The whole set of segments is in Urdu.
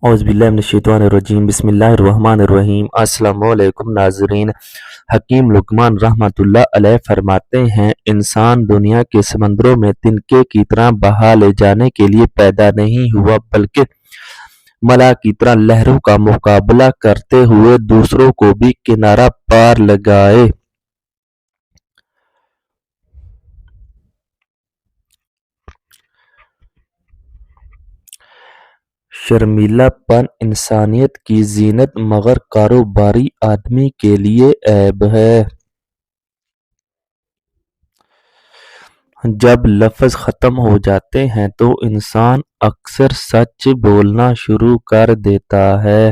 اعوذ باللہ من الشیطان الرجیم بسم اللہ الرحمن الرحیم۔ السلام علیکم ناظرین۔ حکیم لقمان رحمۃ اللہ علیہ فرماتے ہیں، انسان دنیا کے سمندروں میں تنکے کی طرح بہا لے جانے کے لیے پیدا نہیں ہوا، بلکہ ملا کی طرح لہروں کا مقابلہ کرتے ہوئے دوسروں کو بھی کنارہ پار لگائے۔ شرمیلا پن انسانیت کی زینت مگر کاروباری آدمی کے لیے عیب ہے۔ جب لفظ ختم ہو جاتے ہیں تو انسان اکثر سچ بولنا شروع کر دیتا ہے۔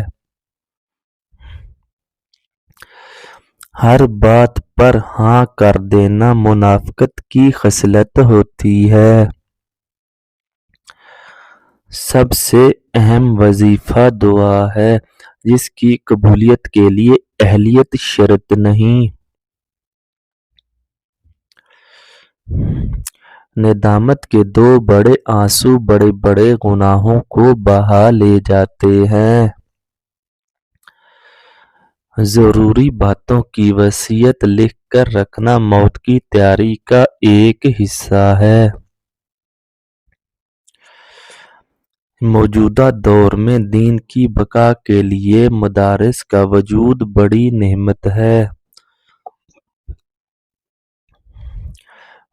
ہر بات پر ہاں کر دینا منافقت کی خصلت ہوتی ہے۔ سب سے اہم وظیفہ دعا ہے، جس کی قبولیت کے لیے اہلیت شرط نہیں۔ ندامت کے دو بڑے آنسو بڑے بڑے گناہوں کو بہا لے جاتے ہیں۔ ضروری باتوں کی وصیت لکھ کر رکھنا موت کی تیاری کا ایک حصہ ہے۔ موجودہ دور میں دین کی بقا کے لیے مدارس کا وجود بڑی نعمت ہے۔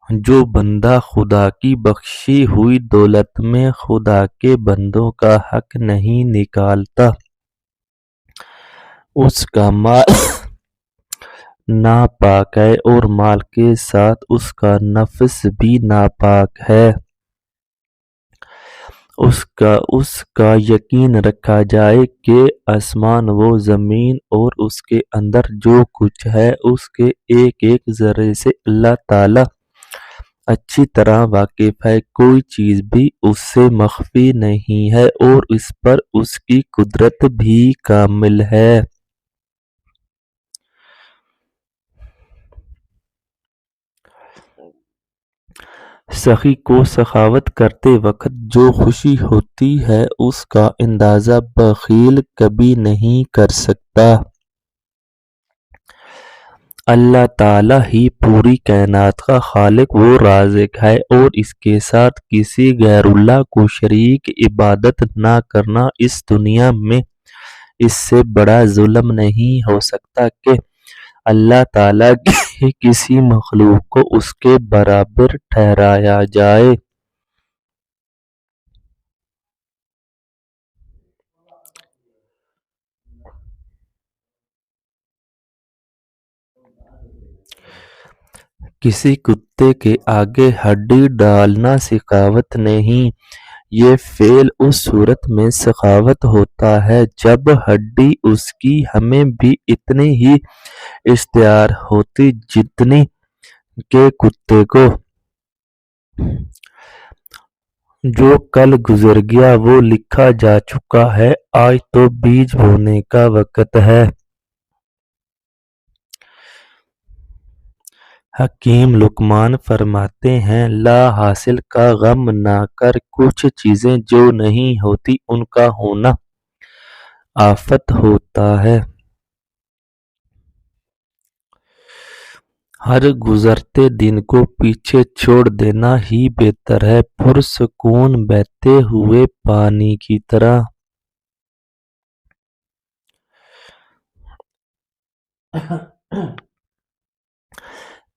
جو بندہ خدا کی بخشی ہوئی دولت میں خدا کے بندوں کا حق نہیں نکالتا، اس کا مال ناپاک ہے، اور مال کے ساتھ اس کا نفس بھی ناپاک ہے۔ اس کا یقین رکھا جائے کہ آسمان و زمین اور اس کے اندر جو کچھ ہے، اس کے ایک ایک ذرے سے اللہ تعالی اچھی طرح واقف ہے۔ کوئی چیز بھی اس سے مخفی نہیں ہے، اور اس پر اس کی قدرت بھی کامل ہے۔ سخی کو سخاوت کرتے وقت جو خوشی ہوتی ہے، اس کا اندازہ بخیل کبھی نہیں کر سکتا۔ اللہ تعالی ہی پوری کائنات کا خالق و رازق ہے، اور اس کے ساتھ کسی غیر اللہ کو شریک عبادت نہ کرنا اس دنیا میں اس سے بڑا ظلم نہیں ہو سکتا کہ اللہ تعالی کی کسی مخلوق کو اس کے برابر ٹھہرایا جائے۔ کسی کتے کے آگے ہڈی ڈالنا سخاوت نہیں، یہ فعل اس صورت میں سخاوت ہوتا ہے جب ہڈی اس کی ہمیں بھی اتنی ہی اختیار ہوتی جتنی کہ کتے کو۔ جو کل گزر گیا وہ لکھا جا چکا ہے، آج تو بیج بونے کا وقت ہے۔ حکیم لقمان فرماتے ہیں، لا حاصل کا غم نہ کر، کچھ چیزیں جو نہیں ہوتی ان کا ہونا آفت ہوتا ہے۔ ہر گزرتے دن کو پیچھے چھوڑ دینا ہی بہتر ہے، پرسکون بہتے ہوئے پانی کی طرح۔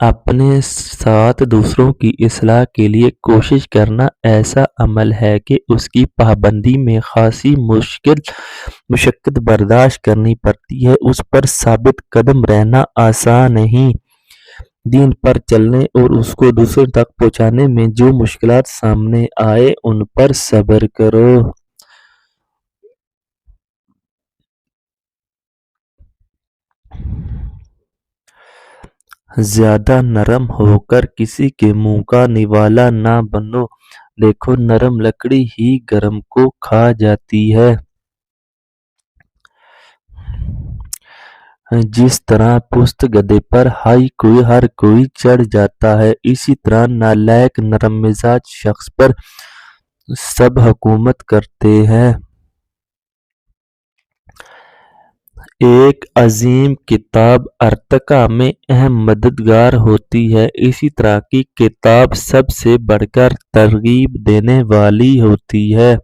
اپنے ساتھ دوسروں کی اصلاح کے لیے کوشش کرنا ایسا عمل ہے کہ اس کی پابندی میں خاصی مشقت برداشت کرنی پڑتی ہے، اس پر ثابت قدم رہنا آسان نہیں۔ دین پر چلنے اور اس کو دوسروں تک پہنچانے میں جو مشکلات سامنے آئے ان پر صبر کرو۔ زیادہ نرم ہو کر کسی کے منہ کا نوالا نہ بنو، دیکھو نرم لکڑی ہی گرم کو کھا جاتی ہے۔ جس طرح پست گدھے پر ہر کوئی چڑھ جاتا ہے، اسی طرح نالائق نرم مزاج شخص پر سب حکومت کرتے ہیں۔ ایک عظیم کتاب ارتقاء میں اہم مددگار ہوتی ہے، اسی طرح کی کتاب سب سے بڑھ کر ترغیب دینے والی ہوتی ہے۔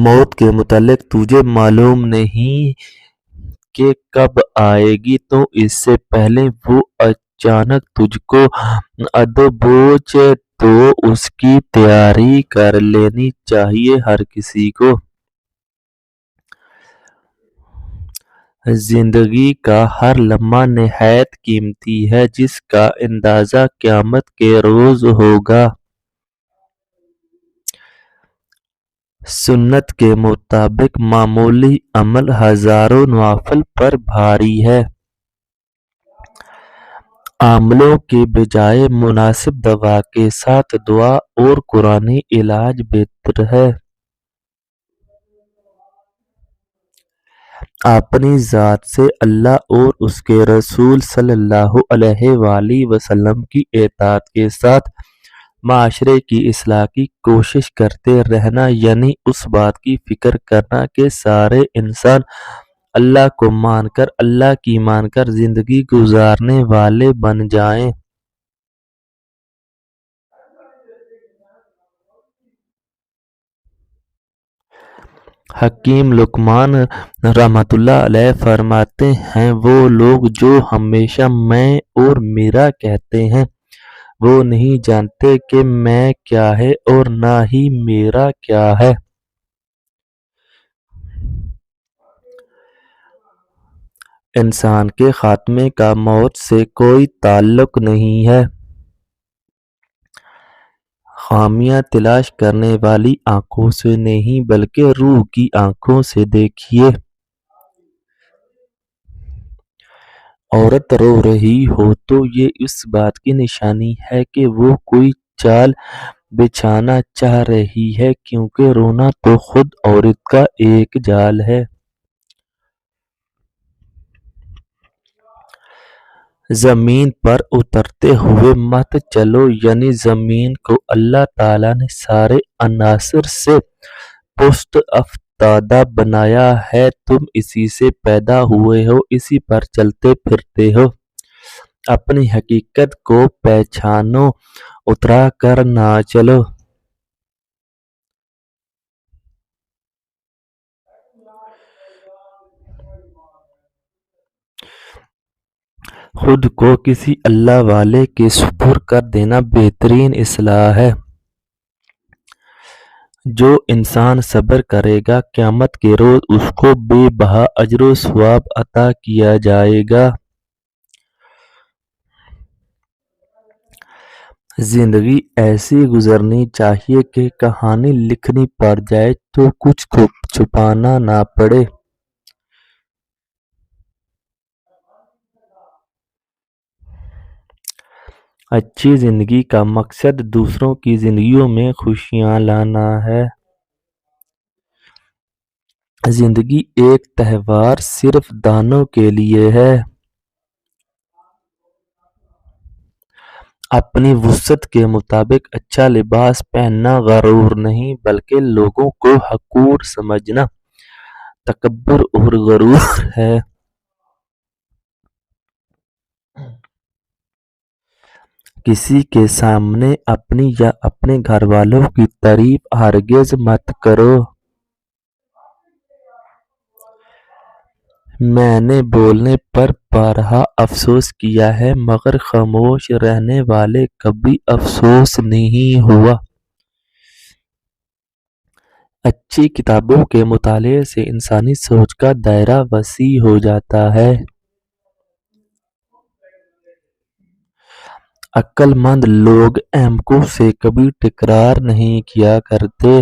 موت کے متعلق تجھے معلوم نہیں کہ کب آئے گی، تو اس سے پہلے وہ اچانک تجھ کو ادبوچ تو اس کی تیاری کر لینی چاہیے ہر کسی کو۔ زندگی کا ہر لمحہ نہایت قیمتی ہے، جس کا اندازہ قیامت کے روز ہوگا۔ سنت کے مطابق معمولی عمل ہزاروں نوافل پر بھاری ہے۔ عملوں کے بجائے مناسب دوا کے ساتھ دعا اور قرآنی علاج بہتر ہے۔ اپنی ذات سے اللہ اور اس کے رسول صلی اللہ علیہ وآلہ وسلم کی اطاعت کے ساتھ معاشرے کی اصلاح کی کوشش کرتے رہنا، یعنی اس بات کی فکر کرنا کہ سارے انسان اللہ کو مان کر، اللہ کی مان کر زندگی گزارنے والے بن جائیں۔ حکیم لقمان رحمۃ اللہ علیہ فرماتے ہیں، وہ لوگ جو ہمیشہ میں اور میرا کہتے ہیں، وہ نہیں جانتے کہ میں کیا ہے اور نہ ہی میرا کیا ہے۔ انسان کے خاتمے کا موت سے کوئی تعلق نہیں ہے۔ خامیاں تلاش کرنے والی آنکھوں سے نہیں بلکہ روح کی آنکھوں سے دیکھیے۔ عورت رو رہی ہو تو یہ اس بات کی نشانی ہے کہ وہ کوئی جال بچھانا چاہ رہی ہے، کیونکہ رونا تو خود عورت کا ایک جال ہے۔ زمین پر اترتے ہوئے مت چلو، یعنی زمین کو اللہ تعالیٰ نے سارے عناصر سے پست افتادہ بنایا ہے، تم اسی سے پیدا ہوئے ہو، اسی پر چلتے پھرتے ہو۔ اپنی حقیقت کو پہچانو، اترا کر نہ چلو۔ خود کو کسی اللہ والے کے سپرد کر دینا بہترین اصلاح ہے۔ جو انسان صبر کرے گا، قیامت کے روز اس کو بے بہا اجر و ثواب عطا کیا جائے گا۔ زندگی ایسی گزرنی چاہیے کہ کہانی لکھنی پڑ جائے تو کچھ چھپانا نہ پڑے۔ اچھی زندگی کا مقصد دوسروں کی زندگیوں میں خوشیاں لانا ہے۔ زندگی ایک تہوار صرف دانوں کے لیے ہے۔ اپنی وسعت کے مطابق اچھا لباس پہننا غرور نہیں بلکہ لوگوں کو حقیر سمجھنا تکبر اور غرور ہے۔ کسی کے سامنے اپنی یا اپنے گھر والوں کی تعریف ہرگز مت کرو۔ میں نے بولنے پر بارہا افسوس کیا ہے، مگر خاموش رہنے والے کبھی افسوس نہیں ہوا۔ اچھی کتابوں کے مطالعے سے انسانی سوچ کا دائرہ وسیع ہو جاتا ہے۔ عقل مند لوگ احمقوں سے کبھی تکرار نہیں کیا کرتے۔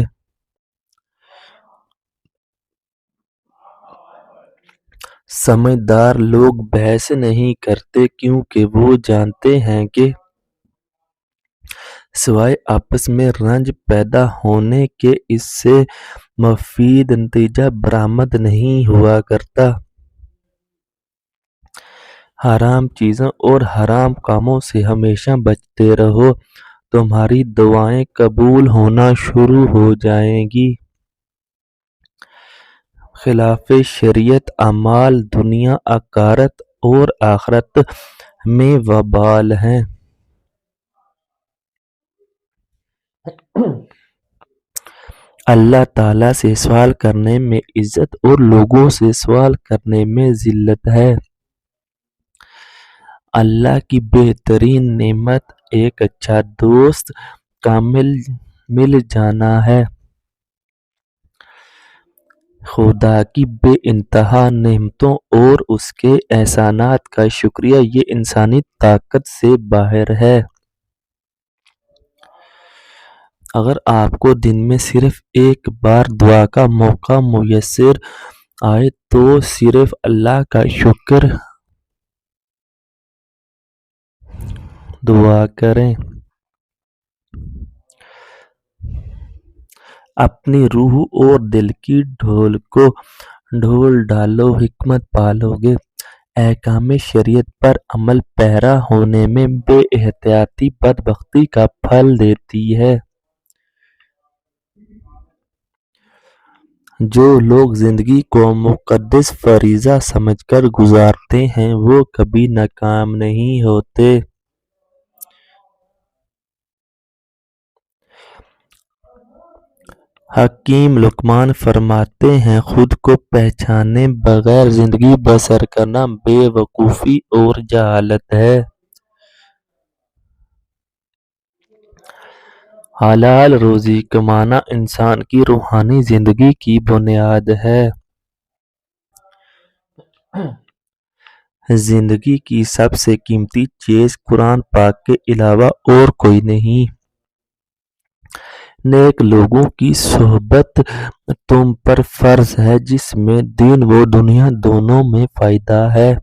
سمجھدار لوگ بحث نہیں کرتے، کیونکہ وہ جانتے ہیں کہ سوائے آپس میں رنج پیدا ہونے کے اس سے مفید نتیجہ برآمد نہیں ہوا کرتا۔ حرام چیزوں اور حرام کاموں سے ہمیشہ بچتے رہو، تمہاری دعائیں قبول ہونا شروع ہو جائیں گی۔ خلاف شریعت اعمال دنیا آخرت اور آخرت میں وبال ہیں۔ اللہ تعالیٰ سے سوال کرنے میں عزت اور لوگوں سے سوال کرنے میں ذلت ہے۔ اللہ کی بہترین نعمت ایک اچھا دوست کا مل جانا ہے۔ خدا کی بے انتہا نعمتوں اور اس کے احسانات کا شکریہ یہ انسانی طاقت سے باہر ہے۔ اگر آپ کو دن میں صرف ایک بار دعا کا موقع میسر آئے تو صرف اللہ کا شکر دعا کریں۔ اپنی روح اور دل کی ڈھول کو ڈھول ڈالو، حکمت پالو گے۔ احکام شریعت پر عمل پیرا ہونے میں بے احتیاطی بدبختی کا پھل دیتی ہے۔ جو لوگ زندگی کو مقدس فریضہ سمجھ کر گزارتے ہیں وہ کبھی ناکام نہیں ہوتے۔ حکیم لقمان فرماتے ہیں خود کو پہچانے بغیر زندگی بسر کرنا بے وقوفی اور جہالت ہے۔ حلال روزی کمانا انسان کی روحانی زندگی کی بنیاد ہے۔ زندگی کی سب سے قیمتی چیز قرآن پاک کے علاوہ اور کوئی نہیں۔ نیک لوگوں کی صحبت تم پر فرض ہے جس میں دین و دنیا دونوں میں فائدہ ہے۔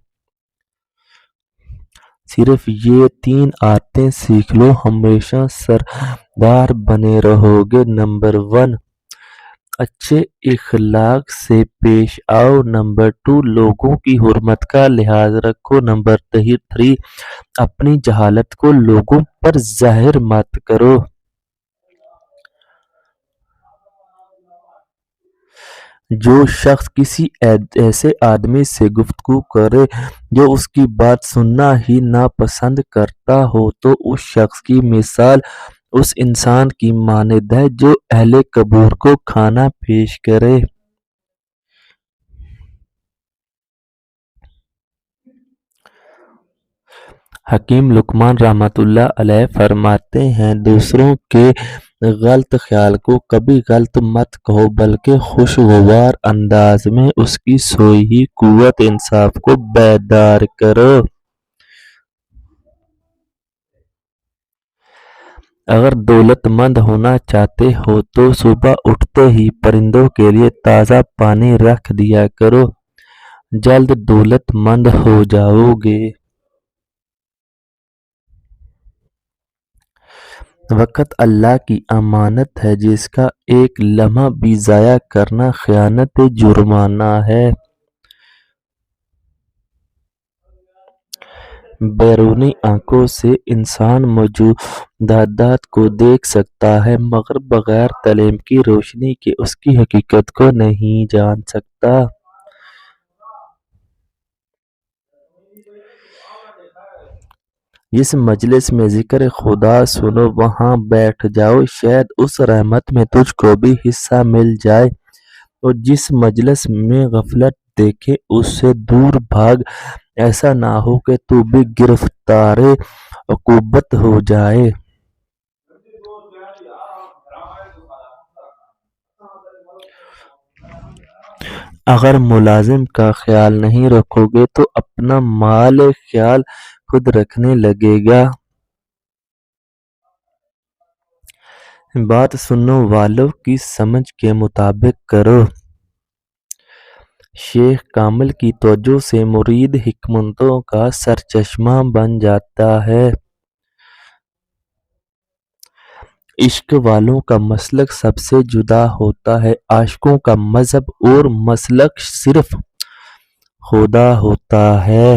صرف یہ 3 عادتیں سیکھ لو، ہمیشہ سردار بنے رہو گے۔ نمبر 1، اچھے اخلاق سے پیش آؤ۔ نمبر 2، لوگوں کی حرمت کا لحاظ رکھو۔ نمبر 3، اپنی جہالت کو لوگوں پر ظاہر مت کرو۔ جو شخص کسی ایسے آدمی سے گفتگو کرے جو اس کی بات سننا ہی ناپسند کرتا ہو تو اس شخص کی مثال اس انسان کی مانند ہے جو اہل قبور کو کھانا پیش کرے۔ حکیم لقمان رحمۃ اللہ علیہ فرماتے ہیں دوسروں کے غلط خیال کو کبھی غلط مت کہو بلکہ خوشگوار انداز میں اس کی سوئی ہوئی قوت انصاف کو بیدار کرو۔ اگر دولت مند ہونا چاہتے ہو تو صبح اٹھتے ہی پرندوں کے لیے تازہ پانی رکھ دیا کرو، جلد دولت مند ہو جاؤ گے۔ وقت اللہ کی امانت ہے جس کا ایک لمحہ بھی ضائع کرنا خیانت جرمانہ ہے۔ بیرونی آنکھوں سے انسان موجودات کو دیکھ سکتا ہے مگر بغیر تعلیم کی روشنی کے اس کی حقیقت کو نہیں جان سکتا۔ جس مجلس میں ذکر خدا سنو وہاں بیٹھ جاؤ، شاید اس رحمت میں تجھ کو بھی حصہ مل جائے، اور جس مجلس میں غفلت دیکھے اس سے دور بھاگ، ایسا نہ ہو کہ تو بھی گرفتار عقوبت ہو جائے۔ اگر ملازم کا خیال نہیں رکھو گے تو اپنا مال خیال خود رکھنے لگے گا۔ بات سننے والوں کی سمجھ کے مطابق کرو۔ شیخ کامل کی توجہ سے مرید حکمتوں کا سرچشمہ بن جاتا ہے۔ عشق والوں کا مسلک سب سے جدا ہوتا ہے، عاشقوں کا مذہب اور مسلک صرف خدا ہوتا ہے۔